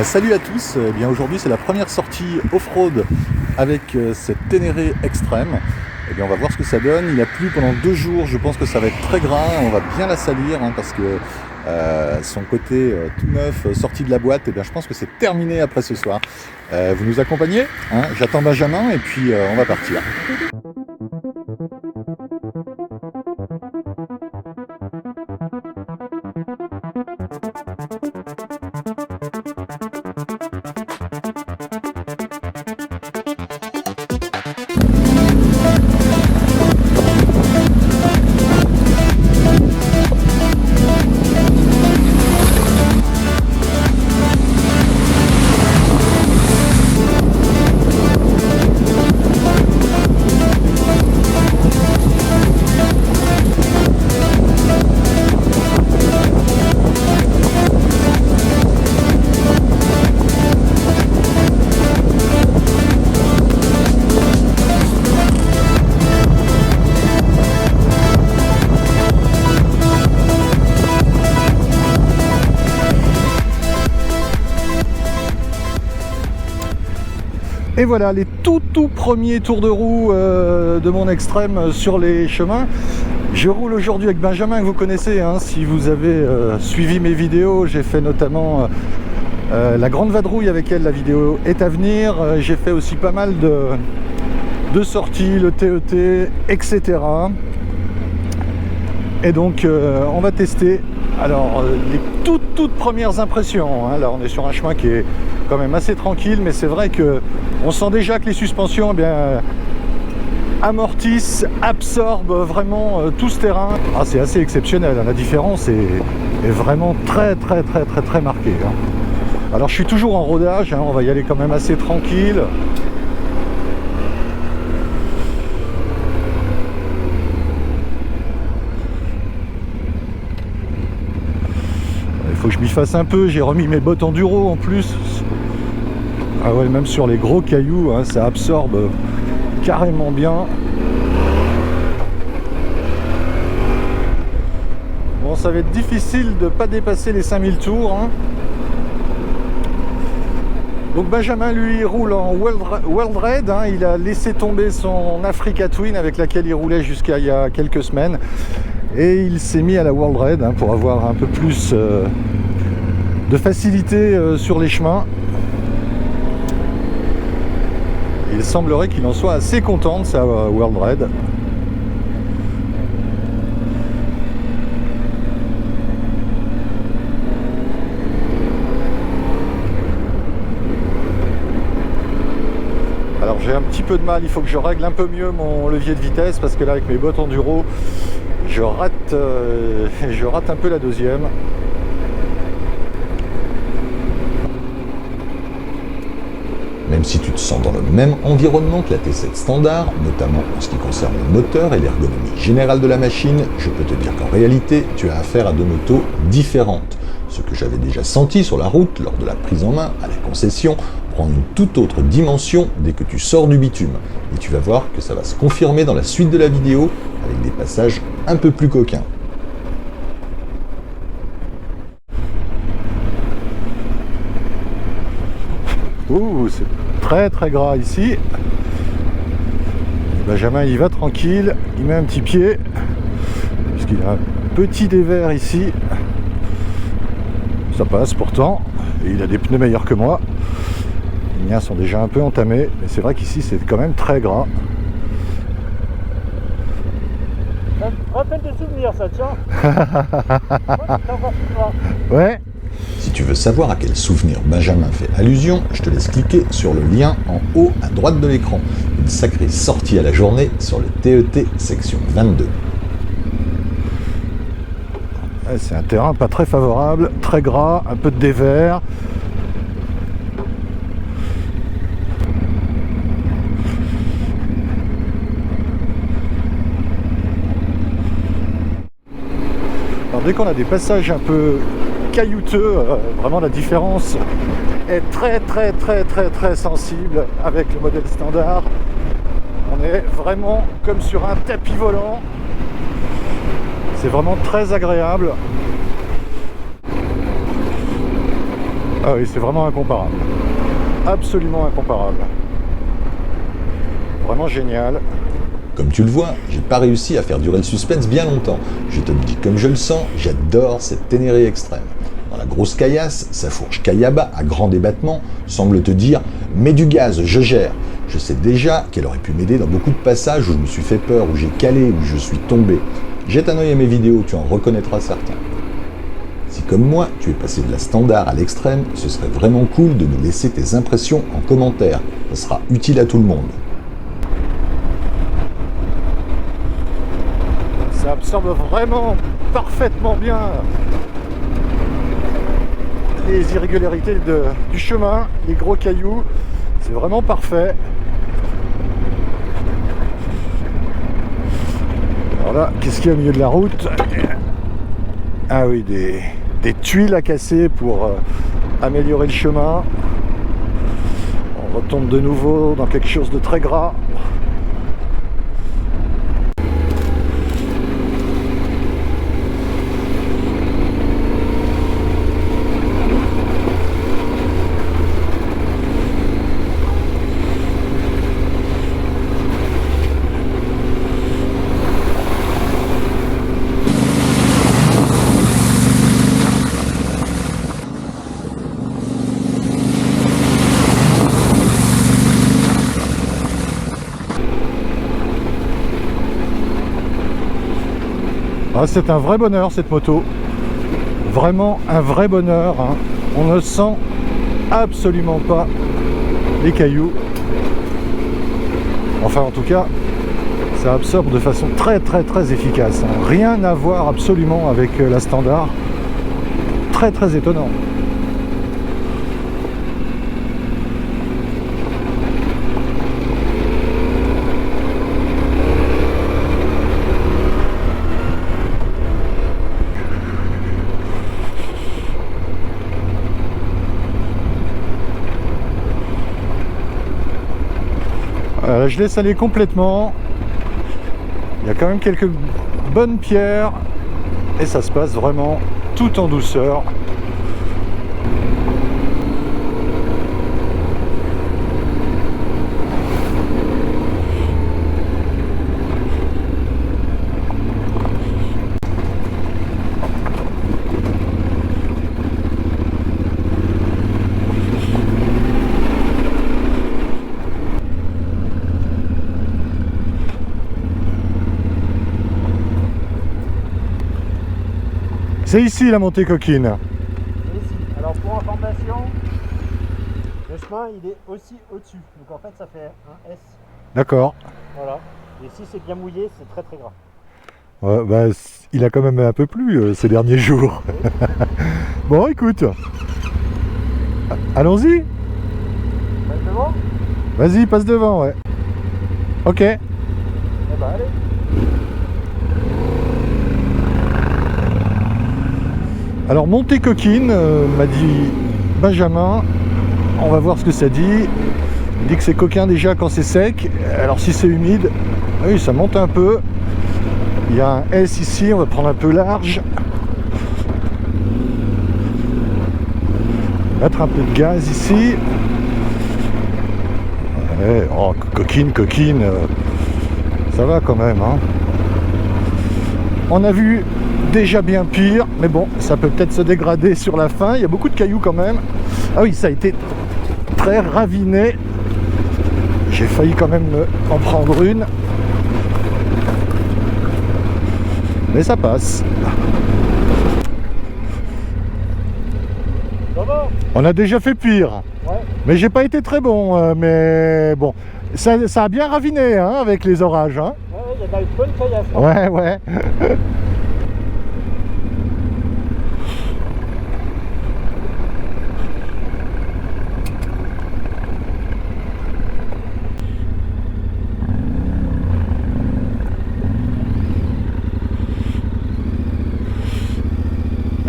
Salut à tous, bien aujourd'hui c'est la première sortie off-road avec cette Ténéré extrême. On va voir ce que ça donne. Il a plu pendant 2 jours, je pense que ça va être très gras, on va bien la salir parce que son côté tout neuf, sorti de la boîte, je pense que c'est terminé après ce soir. Vous nous accompagnez, J'attends Benjamin et puis on va partir. Et voilà les tout premiers tours de roue de mon extrême sur les chemins. Je roule aujourd'hui avec Benjamin que vous connaissez, si vous avez suivi mes vidéos. J'ai fait notamment la grande vadrouille avec elle, la vidéo est à venir. J'ai fait aussi pas mal de sorties, le TET, etc. Et donc on va tester. Alors les toutes premières impressions, là on est sur un chemin qui est quand même assez tranquille, mais c'est vrai que on sent déjà que les suspensions amortissent, absorbent vraiment tout ce terrain. C'est assez exceptionnel, la différence est vraiment très marquée. Alors je suis toujours en rodage, on va y aller quand même assez tranquille. Il faut que je m'y fasse un peu, j'ai remis mes bottes enduro en plus. Ah ouais, même sur les gros cailloux, ça absorbe carrément bien. Bon, ça va être difficile de ne pas dépasser les 5000 tours. Donc Benjamin, lui, roule en World Raid. Il a laissé tomber son Africa Twin avec laquelle il roulait jusqu'à il y a quelques semaines. Et il s'est mis à la World Raid pour avoir un peu plus de facilité sur les chemins. Il semblerait qu'il en soit assez content de sa World Raid. Alors j'ai un petit peu de mal, il faut que je règle un peu mieux mon levier de vitesse parce que là avec mes bottes enduro, je rate un peu la deuxième. Même si tu te sens dans le même environnement que la T7 standard, notamment en ce qui concerne le moteur et l'ergonomie générale de la machine, je peux te dire qu'en réalité, tu as affaire à 2 motos différentes. Ce que j'avais déjà senti sur la route lors de la prise en main à la concession prend une toute autre dimension dès que tu sors du bitume. Et tu vas voir que ça va se confirmer dans la suite de la vidéo avec des passages un peu plus coquins. Ouh, c'est très gras ici. Benjamin il va tranquille, il met un petit pied puisqu'il a un petit dévers ici. Ça passe pourtant, et il a des pneus meilleurs que moi. Les miens sont déjà un peu entamés, mais c'est vrai qu'ici c'est quand même très gras. Ça me rappelle des souvenirs, ça, tiens. Ouais. Si tu veux savoir à quel souvenir Benjamin fait allusion, je te laisse cliquer sur le lien en haut à droite de l'écran. Une sacrée sortie à la journée sur le TET section 22. C'est un terrain pas très favorable, très gras, un peu de dévers. Alors dès qu'on a des passages un peu caillouteux, vraiment la différence est très sensible avec le modèle standard. On est vraiment comme sur un tapis volant. C'est vraiment très agréable. Ah oui, c'est vraiment incomparable. Absolument incomparable. Vraiment génial. Comme tu le vois, j'ai pas réussi à faire durer le suspense bien longtemps. Je te le dis comme je le sens, j'adore cette Ténéré extrême. Dans la grosse caillasse, sa fourche Kayaba à grand débattement semble te dire « mets du gaz, je gère ». Je sais déjà qu'elle aurait pu m'aider dans beaucoup de passages où je me suis fait peur, où j'ai calé, où je suis tombé. Jette un œil à mes vidéos, tu en reconnaîtras certains. Si comme moi, tu es passé de la standard à l'extrême, ce serait vraiment cool de nous laisser tes impressions en commentaire. Ça sera utile à tout le monde. Ça absorbe vraiment parfaitement bien les irrégularités du chemin, les gros cailloux. C'est vraiment parfait. Alors là, qu'est-ce qu'il y a au milieu de la route? Ah oui, des tuiles à casser pour améliorer le chemin. On retombe de nouveau dans quelque chose de très gras. Ah, c'est un vrai bonheur cette moto, vraiment un vrai bonheur, hein. On ne sent absolument pas les cailloux, enfin en tout cas ça absorbe de façon très efficace, hein. Rien à voir absolument avec la standard, très étonnant. Je laisse aller complètement. Il y a quand même quelques bonnes pierres et ça se passe vraiment tout en douceur. C'est ici la montée coquine. Ici. Alors pour information, le chemin il est aussi au-dessus. Donc en fait ça fait un S. D'accord. Voilà. Et si c'est bien mouillé, c'est très gras. Ouais, bah, il a quand même un peu plu ces derniers jours. Bon, écoute. Allons-y. Passe devant ? Vas-y, passe devant, ouais. Ok. Eh ben allez. Alors, montée coquine, m'a dit Benjamin. On va voir ce que ça dit. Il dit que c'est coquin déjà quand c'est sec. Alors, si c'est humide, oui, ça monte un peu. Il y a un S ici, on va prendre un peu large. Mettre un peu de gaz ici. Ouais, oh, coquine, ça va quand même, hein. On a vu déjà bien pire, mais bon, ça peut peut-être se dégrader sur la fin. Il y a beaucoup de cailloux quand même. Ah oui, ça a été très raviné. J'ai failli quand même en prendre une. Mais ça passe. Ça va ? On a déjà fait pire. Ouais. Mais j'ai pas été très bon. Mais bon, ça a bien raviné hein, avec les orages. Hein. Ouais, il y a une bonne caillasse. Ouais.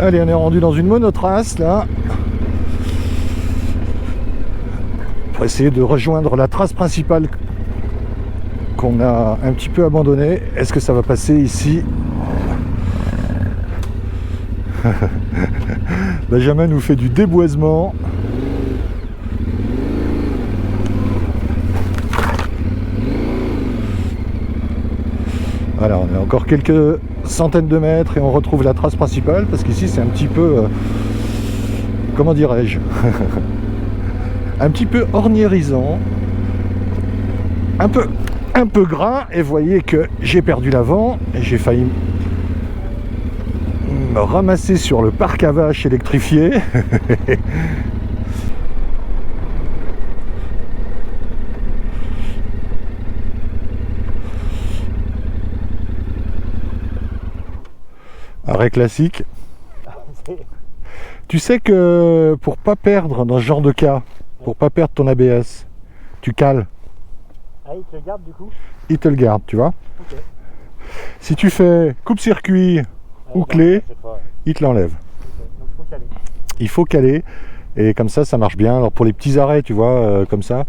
Allez, on est rendu dans une monotrace là. Pour essayer de rejoindre la trace principale qu'on a un petit peu abandonnée. Est-ce que ça va passer ici? Benjamin nous fait du déboisement. Voilà, on est encore quelques centaines de mètres et on retrouve la trace principale parce qu'ici c'est un petit peu, comment dirais-je, un petit peu orniérisant, un peu gras, et vous voyez que j'ai perdu l'avant et j'ai failli me ramasser sur le parc à vaches électrifié. Arrêt classique. Tu sais que pour pas perdre dans ce genre de cas, pour pas perdre ton ABS, tu cales. Ah, il te le garde du coup? Il te le garde, tu vois. Ok. Si tu fais coupe-circuit ou clé, il te l'enlève. Okay. Donc il faut caler. Il faut caler et comme ça marche bien. Alors pour les petits arrêts, tu vois, comme ça,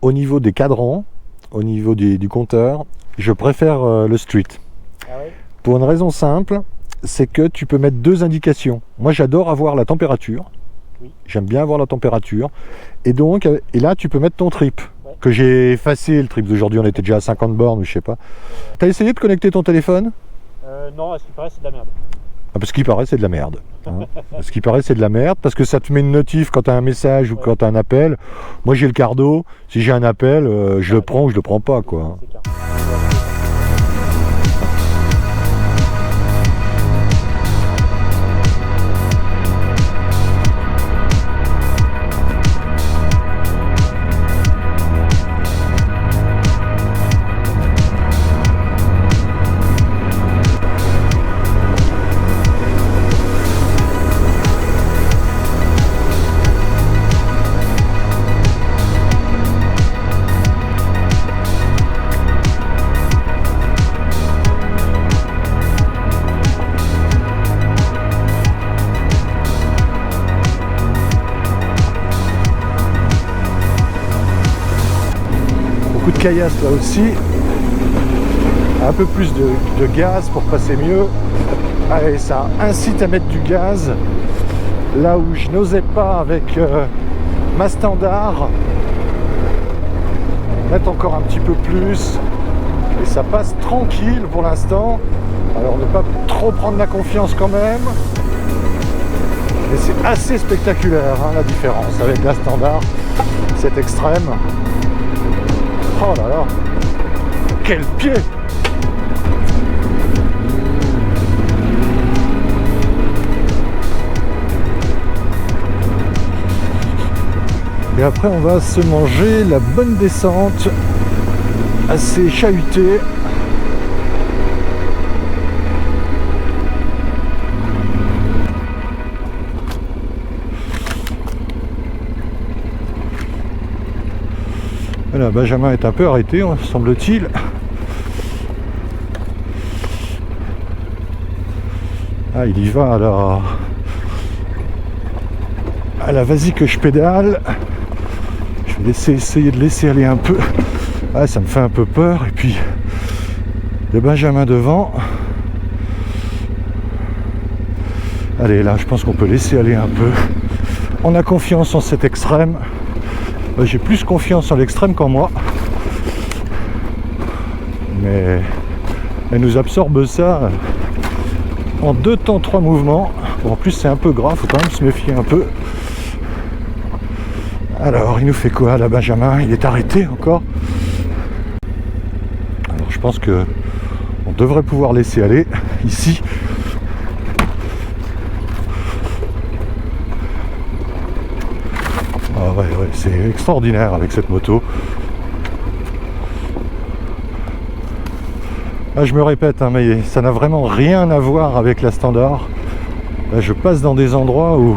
au niveau des cadrans, au niveau du compteur, je préfère le street. Ah oui? Pour une raison simple, c'est que tu peux mettre deux indications. Moi j'adore avoir la température. Oui. J'aime bien avoir la température. Et donc, et là tu peux mettre ton trip. Ouais. Que j'ai effacé, le trip d'aujourd'hui, on était déjà à 50 bornes ou je sais pas. T'as essayé de connecter ton téléphone? Non, à ce qui paraît c'est de la merde. Ah, parce qu'il paraît c'est de la merde. Hein. Ce qui paraît c'est de la merde parce que ça te met une notif quand tu as un message ou quand tu as un appel. Moi j'ai le cardo, si j'ai un appel, je le prends ou je le prends pas quoi. De caillasse là aussi, un peu plus de gaz pour passer mieux. Allez, ça incite à mettre du gaz là où je n'osais pas avec ma standard, mettre encore un petit peu plus et ça passe tranquille pour l'instant. Alors ne pas trop prendre la confiance quand même, mais c'est assez spectaculaire hein, la différence avec la standard, c'est extrême. Oh là là, quel pied! Et après on va se manger la bonne descente, assez chahutée. Voilà, Benjamin est un peu arrêté, semble-t-il. Ah, il y va à la vas-y que je pédale. Je vais essayer de laisser aller un peu. Ah, ça me fait un peu peur. Et puis, le Benjamin devant. Allez, là, je pense qu'on peut laisser aller un peu. On a confiance en cet extrême. J'ai plus confiance en l'extrême qu'en moi. Mais elle nous absorbe ça en 2 temps 3 mouvements. Bon, en plus c'est un peu gras, faut quand même se méfier un peu. Alors il nous fait quoi là, Benjamin? Il est arrêté encore. Alors je pense que on devrait pouvoir laisser aller ici. Ah ouais, c'est extraordinaire avec cette moto. Ah, je me répète, hein, mais ça n'a vraiment rien à voir avec la standard. Là, je passe dans des endroits où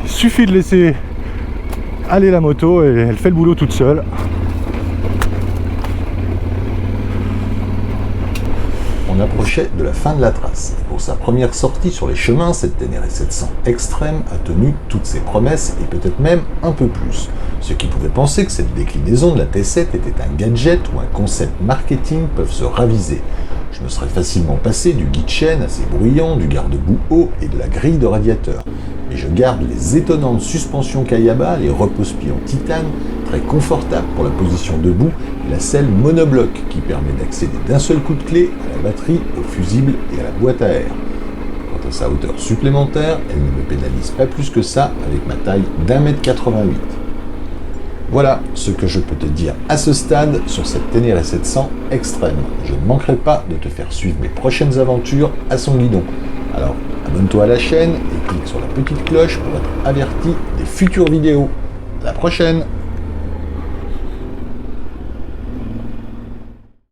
il suffit de laisser aller la moto et elle fait le boulot toute seule. On approchait de la fin de la trace. Pour sa première sortie sur les chemins, cette Ténéré 700 extrême a tenu toutes ses promesses et peut-être même un peu plus. Ceux qui pouvaient penser que cette déclinaison de la T7 était un gadget ou un concept marketing peuvent se raviser. Je me serais facilement passé du guide chaîne assez bruyant, du garde-boue haut et de la grille de radiateur. Mais je garde les étonnantes suspensions Kayaba, les repose-pieds en titane, très confortables pour la position debout, et la selle monobloc qui permet d'accéder d'un seul coup de clé à la batterie, au fusible et à la boîte à air. Quant à sa hauteur supplémentaire, elle ne me pénalise pas plus que ça avec ma taille d'1m88. Voilà ce que je peux te dire à ce stade sur cette Ténéré 700 extrême. Je ne manquerai pas de te faire suivre mes prochaines aventures à son guidon. Alors abonne-toi à la chaîne et clique sur la petite cloche pour être averti des futures vidéos. À la prochaine!